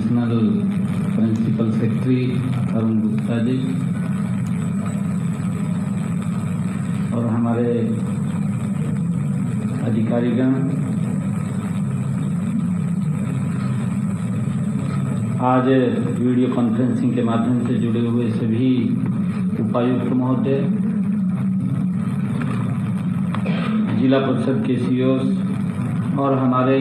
Additional principal secretary Arun Gupta ji और हमारे अधिकारीगण, आज वीडियो कॉन्फ्रेंसिंग के माध्यम से जुड़े हुए सभी उपायुक्त महोदय, जिला परिषद के सीईओ और हमारे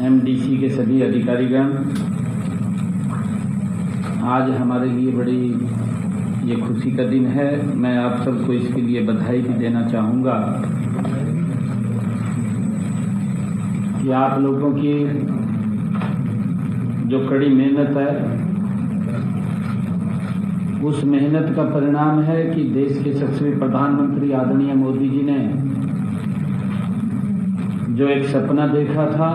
एमडीसी के सभी अधिकारीगण, आज हमारे लिए बड़ी ये खुशी का दिन है। मैं आप सबको इसके लिए बधाई भी देना चाहूँगा कि आप लोगों की जो कड़ी मेहनत है, उस मेहनत का परिणाम है कि देश के यशस्वी प्रधानमंत्री आदरणीय मोदी जी ने जो एक सपना देखा था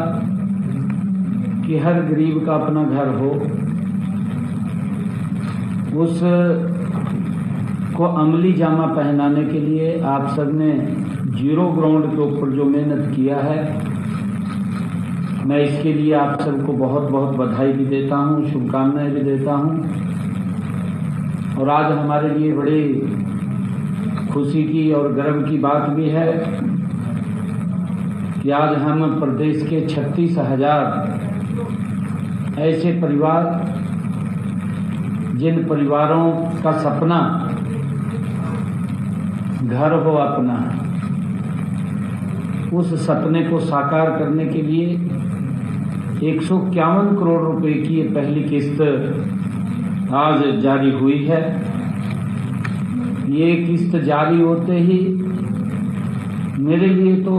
कि हर गरीब का अपना घर हो, उस को अमली जामा पहनाने के लिए आप सब ने जीरो ग्राउंड के ऊपर जो मेहनत किया है, मैं इसके लिए आप सबको बहुत बहुत बधाई भी देता हूँ, शुभकामनाएं भी देता हूँ। और आज हमारे लिए बड़ी खुशी की और गर्व की बात भी है कि आज हम प्रदेश के 36,000 ऐसे परिवार, जिन परिवारों का सपना घर हो अपना, उस सपने को साकार करने के लिए 151 करोड़ रुपए की ये पहली किस्त आज जारी हुई है। ये किस्त जारी होते ही मेरे लिए तो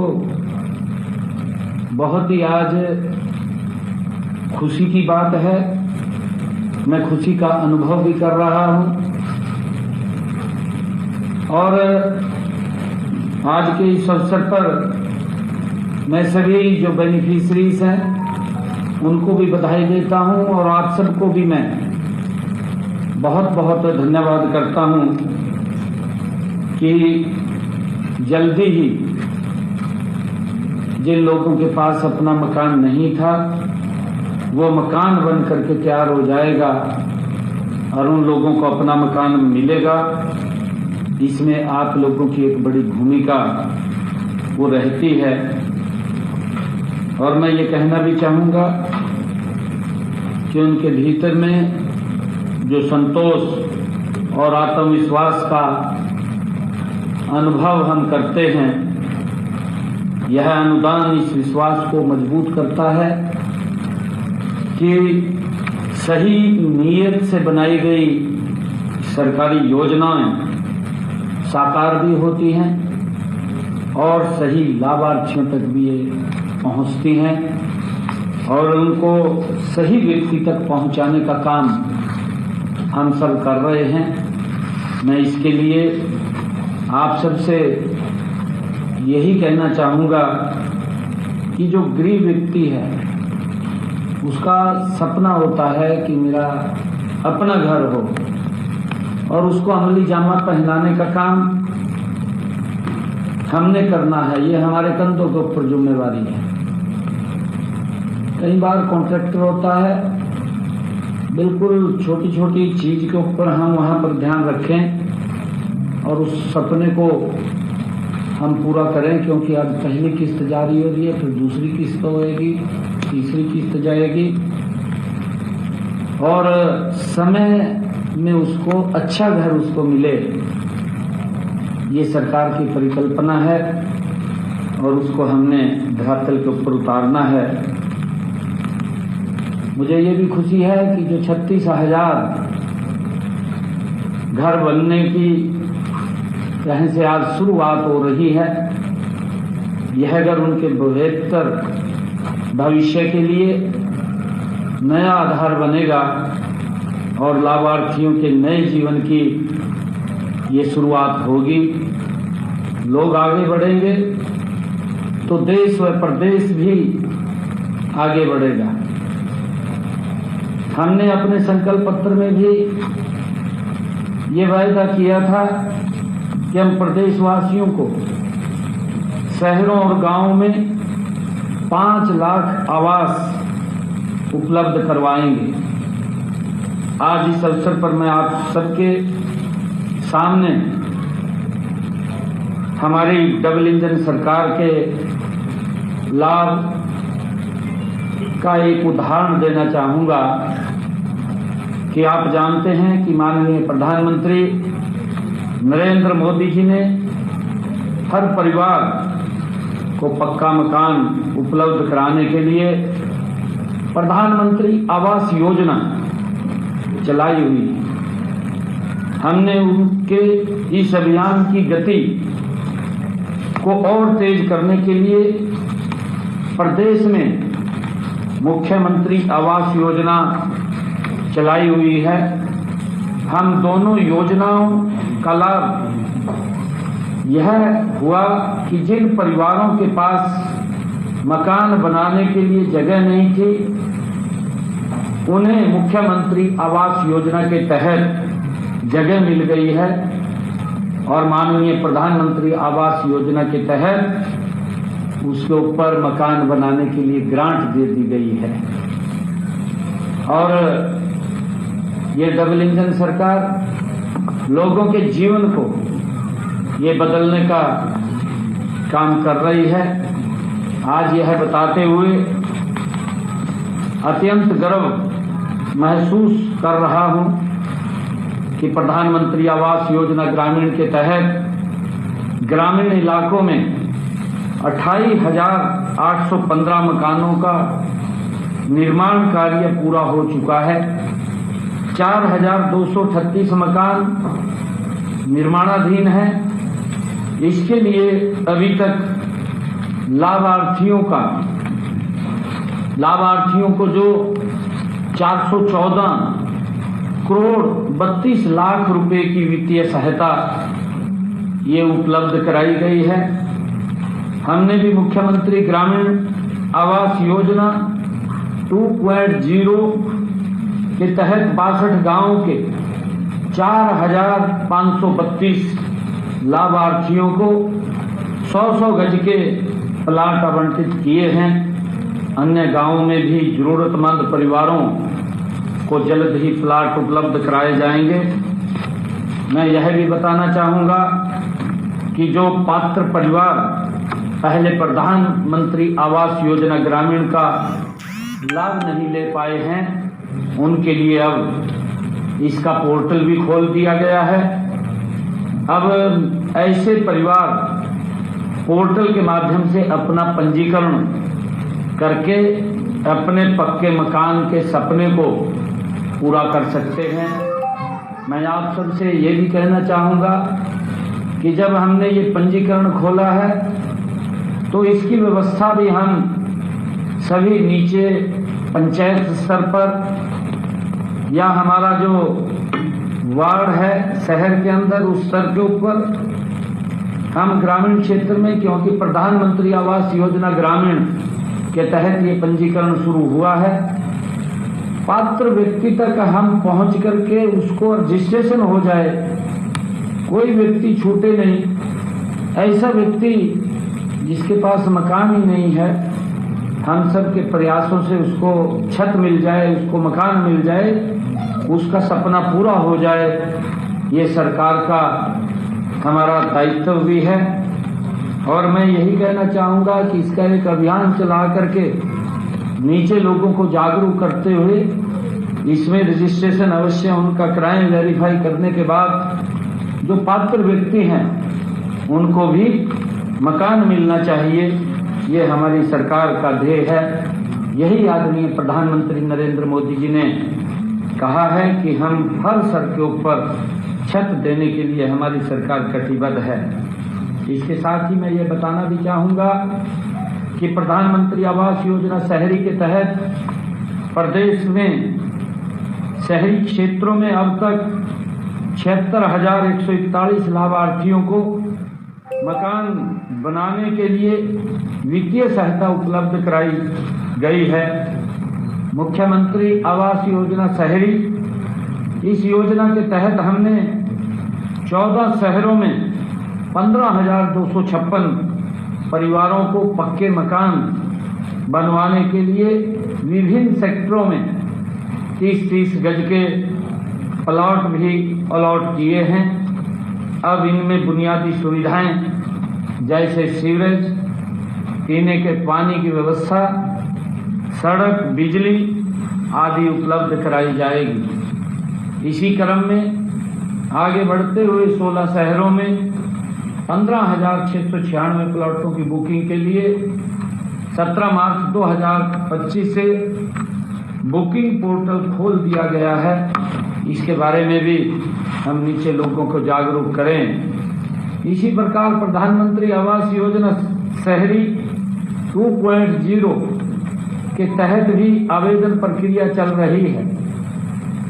बहुत ही आज खुशी की बात है। मैं खुशी का अनुभव भी कर रहा हूँ और आज के इस अवसर पर मैं सभी जो बेनिफिशरीज हैं उनको भी बधाई देता हूँ और आप सबको भी मैं बहुत बहुत धन्यवाद करता हूँ कि जल्दी ही जिन लोगों के पास अपना मकान नहीं था, वो मकान बन करके तैयार हो जाएगा और उन लोगों को अपना मकान मिलेगा। इसमें आप लोगों की एक बड़ी भूमिका वो रहती है। और मैं ये कहना भी चाहूँगा कि उनके भीतर में जो संतोष और आत्मविश्वास का अनुभव हम करते हैं, यह अनुदान इस विश्वास को मजबूत करता है कि सही नीयत से बनाई गई सरकारी योजनाएं साकार भी होती हैं और सही लाभार्थियों तक भी ये पहुंचती हैं और उनको सही व्यक्ति तक पहुंचाने का काम हम सब कर रहे हैं। मैं इसके लिए आप सबसे यही कहना चाहूँगा कि जो गरीब व्यक्ति है, उसका सपना होता है कि मेरा अपना घर हो और उसको अमली जामा पहनाने का काम हमने करना है। ये हमारे कंधों के ऊपर जिम्मेवारी है। कई बार कॉन्ट्रैक्टर होता है, बिल्कुल छोटी छोटी चीज के ऊपर हम वहाँ पर ध्यान रखें और उस सपने को हम पूरा करें, क्योंकि आज पहली किस्त जारी हो रही है, फिर दूसरी किस्त होएगी, तीसरी किस्त जाएगी और समय में उसको अच्छा घर उसको मिले, ये सरकार की परिकल्पना है और उसको हमने धरातल के ऊपर उतारना है। मुझे ये भी खुशी है कि जो 36,000 घर बनने की कहीं से आज शुरुआत हो रही है, यह अगर उनके बेहतर भविष्य के लिए नया आधार बनेगा और लाभार्थियों के नए जीवन की ये शुरुआत होगी, लोग आगे बढ़ेंगे तो देश व प्रदेश भी आगे बढ़ेगा। हमने अपने संकल्प पत्र में भी ये वायदा किया था कि हम प्रदेशवासियों को शहरों और गांवों में 5 लाख आवास उपलब्ध करवाएंगे। आज इस अवसर पर मैं आप सबके सामने हमारी डबल इंजन सरकार के लाभ का एक उदाहरण देना चाहूँगा कि आप जानते हैं कि माननीय प्रधानमंत्री नरेंद्र मोदी जी ने हर परिवार को पक्का मकान उपलब्ध कराने के लिए प्रधानमंत्री आवास योजना चलाई हुई है। हमने उनके इस अभियान की गति को और तेज करने के लिए प्रदेश में मुख्यमंत्री आवास योजना चलाई हुई है। हम दोनों योजनाओं का लाभ यह हुआ कि जिन परिवारों के पास मकान बनाने के लिए जगह नहीं थी, उन्हें मुख्यमंत्री आवास योजना के तहत जगह मिल गई है और माननीय प्रधानमंत्री आवास योजना के तहत उसके ऊपर मकान बनाने के लिए ग्रांट दे दी गई है। और ये डबल इंजन सरकार लोगों के जीवन को ये बदलने का काम कर रही है। आज यह बताते हुए अत्यंत गर्व महसूस कर रहा हूं कि प्रधानमंत्री आवास योजना ग्रामीण के तहत ग्रामीण इलाकों में 28,815 मकानों का निर्माण कार्य पूरा हो चुका है। 4,236 मकान निर्माणाधीन है। इसके लिए अभी तक लाभार्थियों को जो 414 करोड़ 32 लाख रुपए की वित्तीय सहायता ये उपलब्ध कराई गई है। हमने भी मुख्यमंत्री ग्रामीण आवास योजना 2.0 के तहत 62 गांवों के 4,532 लाभार्थियों को 100-100 गज के प्लाट आवंटित किए हैं। अन्य गांवों में भी जरूरतमंद परिवारों को जल्द ही प्लाट उपलब्ध कराए जाएंगे। मैं यह भी बताना चाहूँगा कि जो पात्र परिवार पहले प्रधानमंत्री आवास योजना ग्रामीण का लाभ नहीं ले पाए हैं, उनके लिए अब इसका पोर्टल भी खोल दिया गया है। अब ऐसे परिवार पोर्टल के माध्यम से अपना पंजीकरण करके अपने पक्के मकान के सपने को पूरा कर सकते हैं। मैं आप सबसे ये भी कहना चाहूँगा कि जब हमने ये पंजीकरण खोला है तो इसकी व्यवस्था भी हम सभी नीचे पंचायत स्तर पर या हमारा जो वार्ड है शहर के अंदर उस स्तर के ऊपर हम ग्रामीण क्षेत्र में, क्योंकि प्रधानमंत्री आवास योजना ग्रामीण के तहत ये पंजीकरण शुरू हुआ है, पात्र व्यक्ति तक हम पहुंच करके उसको रजिस्ट्रेशन हो जाए, कोई व्यक्ति छूटे नहीं। ऐसा व्यक्ति जिसके पास मकान ही नहीं है, हम सब के प्रयासों से उसको छत मिल जाए, उसको मकान मिल जाए, उसका सपना पूरा हो जाए, ये सरकार का हमारा दायित्व भी है। और मैं यही कहना चाहूँगा कि इसका एक अभियान चला करके नीचे लोगों को जागरूक करते हुए इसमें रजिस्ट्रेशन अवश्य उनका कराएं। वेरीफाई करने के बाद जो पात्र व्यक्ति हैं उनको भी मकान मिलना चाहिए, ये हमारी सरकार का ध्येय है। यही आदरणीय प्रधानमंत्री नरेंद्र मोदी जी ने कहा है कि हम हर स्तर के ऊपर छत देने के लिए हमारी सरकार कटिबद्ध है। इसके साथ ही मैं ये बताना भी चाहूँगा कि प्रधानमंत्री आवास योजना शहरी के तहत प्रदेश में शहरी क्षेत्रों में अब तक 76,141 लाभार्थियों को मकान बनाने के लिए वित्तीय सहायता उपलब्ध कराई गई है। मुख्यमंत्री आवास योजना शहरी, इस योजना के तहत हमने 14 शहरों में 15,256 परिवारों को पक्के मकान बनवाने के लिए विभिन्न सेक्टरों में 30-30 गज के प्लॉट भी अलॉट किए हैं। अब इनमें बुनियादी सुविधाएं जैसे सीवरेज, पीने के पानी की व्यवस्था, सड़क, बिजली आदि उपलब्ध कराई जाएगी। इसी क्रम में आगे बढ़ते हुए 16 शहरों में 15,696 प्लॉटों की बुकिंग के लिए 17 मार्च 2025 से बुकिंग पोर्टल खोल दिया गया है। इसके बारे में भी हम नीचे लोगों को जागरूक करें। इसी प्रकार प्रधानमंत्री आवास योजना शहरी 2.0 के तहत भी आवेदन प्रक्रिया चल रही है।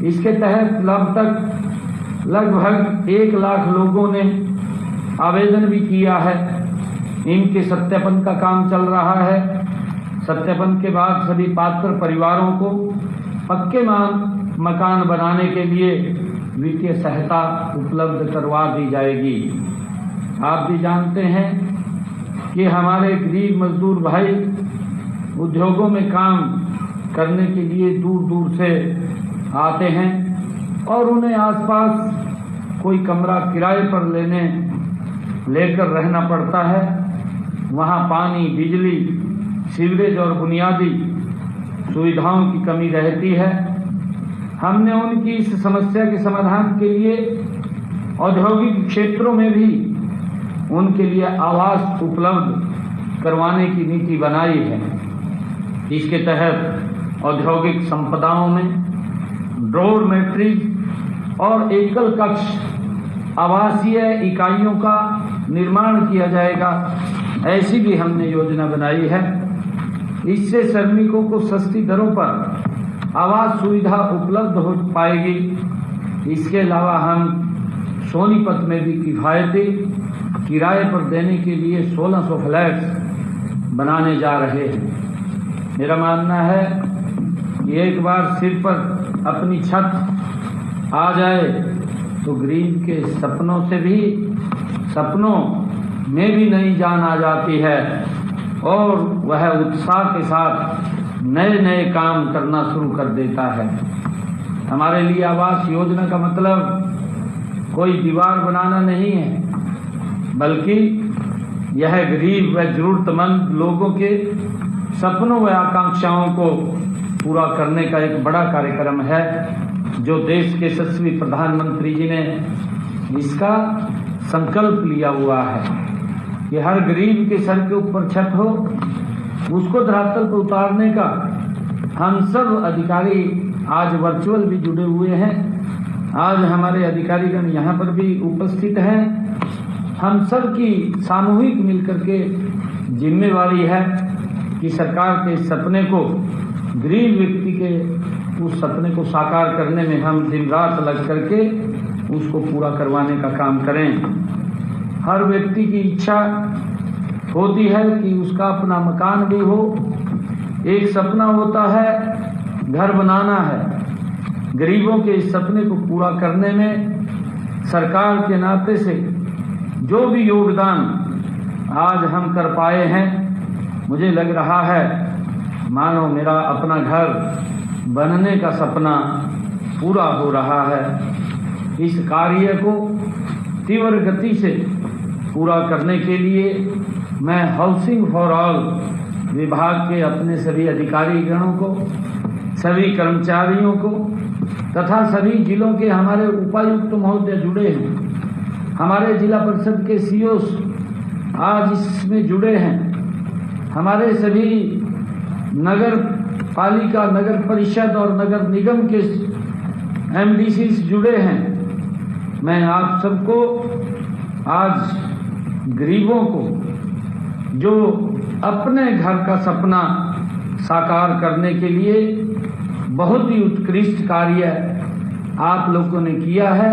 इसके तहत अब तक लगभग 1 लाख लोगों ने आवेदन भी किया है। इनके सत्यापन का काम चल रहा है। सत्यापन के बाद सभी पात्र परिवारों को पक्के मकान बनाने के लिए वित्तीय सहायता उपलब्ध करवा दी जाएगी। आप भी जानते हैं कि हमारे गरीब मजदूर भाई उद्योगों में काम करने के लिए दूर दूर से आते हैं और उन्हें आसपास कोई कमरा किराए पर लेकर रहना पड़ता है। वहाँ पानी, बिजली, सीवरेज और बुनियादी सुविधाओं की कमी रहती है। हमने उनकी इस समस्या के समाधान के लिए औद्योगिक क्षेत्रों में भी उनके लिए आवास उपलब्ध करवाने की नीति बनाई है। इसके तहत औद्योगिक संपदाओं में डोरमेट्री और एकल कक्ष आवासीय इकाइयों का निर्माण किया जाएगा। ऐसी भी हमने योजना बनाई है। इससे श्रमिकों को सस्ती दरों पर आवास सुविधा उपलब्ध हो पाएगी। इसके अलावा हम सोनीपत में भी किफायती किराए पर देने के लिए 1600 फ्लैट्स बनाने जा रहे हैं। मेरा मानना है कि एक बार सिर पर अपनी छत आ जाए तो गरीब के सपनों में भी नई जान आ जाती है और वह उत्साह के साथ नए नए काम करना शुरू कर देता है। हमारे लिए आवास योजना का मतलब कोई दीवार बनाना नहीं है, बल्कि यह गरीब व जरूरतमंद लोगों के सपनों व आकांक्षाओं को पूरा करने का एक बड़ा कार्यक्रम है, जो देश के यशस्वी प्रधानमंत्री जी ने इसका संकल्प लिया हुआ है कि हर गरीब के सर के ऊपर छत हो, उसको धरातल पर उतारने का। हम सब अधिकारी आज वर्चुअल भी जुड़े हुए हैं। आज हमारे अधिकारीगण यहाँ पर भी उपस्थित हैं। हम सब की सामूहिक मिलकर के जिम्मेवारी है कि सरकार के सपने को, गरीब व्यक्ति के उस सपने को साकार करने में हम दिन रात लग करके उसको पूरा करवाने का काम करें। हर व्यक्ति की इच्छा होती है कि उसका अपना मकान भी हो। एक सपना होता है घर बनाना है। गरीबों के इस सपने को पूरा करने में सरकार के नाते से जो भी योगदान आज हम कर पाए हैं, मुझे लग रहा है मानो मेरा अपना घर बनने का सपना पूरा हो रहा है। इस कार्य को तीव्र गति से पूरा करने के लिए मैं हाउसिंग फॉर ऑल विभाग के अपने सभी अधिकारीगणों को, सभी कर्मचारियों को तथा सभी जिलों के हमारे उपायुक्त महोदय जुड़े हैं। हमारे जिला परिषद के सीओस आज इसमें जुड़े हैं। हमारे सभी नगर पालिका, नगर परिषद और नगर निगम के एमडीसी जुड़े हैं। मैं आप सबको आज गरीबों को जो अपने घर का सपना साकार करने के लिए बहुत ही उत्कृष्ट कार्य आप लोगों ने किया है,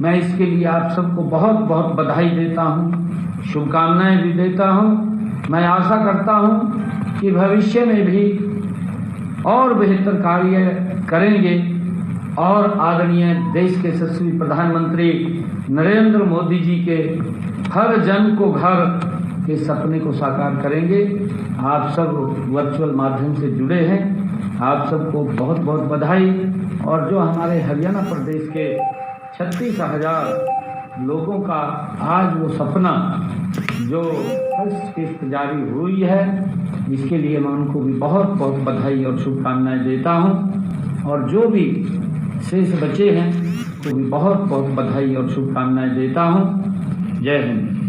मैं इसके लिए आप सबको बहुत बहुत बधाई देता हूँ, शुभकामनाएं भी देता हूँ। मैं आशा करता हूँ कि भविष्य में भी और बेहतर कार्य करेंगे और आदरणीय देश के यशस्वी प्रधानमंत्री नरेंद्र मोदी जी के हर जन को घर के सपने को साकार करेंगे। आप सब वर्चुअल माध्यम से जुड़े हैं, आप सबको बहुत बहुत बधाई। और जो हमारे हरियाणा प्रदेश के 36,000 लोगों का आज वो सपना जो फर्स्ट किस्त जारी हुई है, इसके लिए मैं उनको भी बहुत बहुत बधाई और शुभकामनाएं देता हूं। और जो भी शेष बचे हैं तो भी बहुत बहुत बधाई और शुभकामनाएं देता हूं। जय हिंद।